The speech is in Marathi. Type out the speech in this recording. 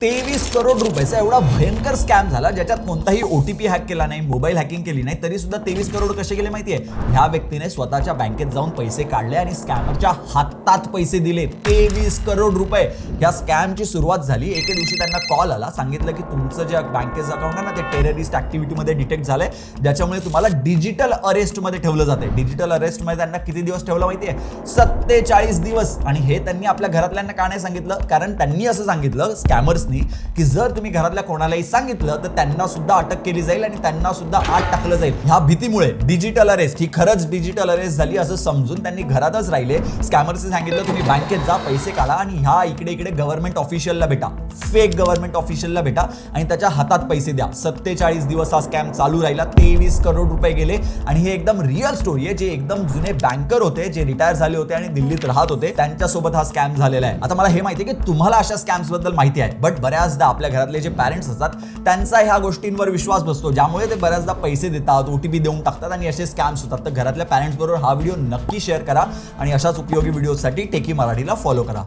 23 करोड रुपयाचा एवढा भयंकर स्कॅम झाला ज्याच्यात कोणताही ओटीपी हॅक केला नाही, मोबाईल हॅकिंग केली नाही, तरी सुद्धा 23 करोड कसे गेले माहितीये? ह्या व्यक्तीने स्वतःच्या बँकेत जाऊन पैसे काढले आणि स्कॅमरच्या हातात पैसे दिले. 23 करोड रुपये. या स्कॅमची सुरुवात झाली. एके दिवशी त्यांना कॉल आला, सांगितलं की तुमचं जे बँकेचं अकाउंट आहे ना ते टेररिस्ट ऍक्टिव्हिटीमध्ये डिटेक्ट झालंय, ज्याच्यामुळे तुम्हाला डिजिटल अरेस्टमध्ये ठेवलं जाते. डिजिटल अरेस्टमध्ये त्यांना किती दिवस ठेवलं माहितीये? 47 दिवस. आणि हे त्यांनी आपल्या घरातल्यांना का नाही सांगितलं? कारण त्यांनी असं सांगितलं स्कॅमर्स की जर तुम्ही घरातल्या कोणालाही सांगितलं तर त्यांना सुद्धा अटक केली जाईल आणि त्यांना सुद्धा आत टाकलं जाईल. ह्या भीतीमुळे डिजिटल अरेस्ट ही खरंच डिजिटल अरेस्ट झाली असं समजून त्यांनी घरातच राहिले. स्कॅमर्सने सांगितलं तुम्ही बँकेत जा, पैसे काढा आणि ह्या इकडे गव्हर्नमेंट ऑफिशियलला भेटा, फेक गव्हर्नमेंट ऑफिशियलला भेटा आणि त्याच्या हातात पैसे द्या. 47 दिवस हा स्कॅम चालू राहिला. 23 करोड रुपये गेले. आणि हे एकदम रिअल स्टोरी आहे. जे एकदम जुने बँकर होते, जे रिटायर झाले होते आणि दिल्लीत राहत होते, त्यांच्यासोबत हा स्कॅम झालेला आहे. आता मला हे माहिती आहे की तुम्हाला अशा स्कॅम्स बद्दल माहिती आहे, बट बऱ्याचदा आपल्या घरातले जे पॅरेंट्स असतात त्यांचा ह्या गोष्टींवर विश्वास बसतो, ज्यामुळे ते बऱ्याचदा पैसे देतात, ओटीपी देऊन टाकतात आणि असे स्कॅम्स होतात. तर घरातल्या पॅरेंट्स बरोबर हा व्हिडिओ नक्की शेअर करा आणि अशाच उपयोगी व्हिडिओसाठी टेकी मराठीला फॉलो करा.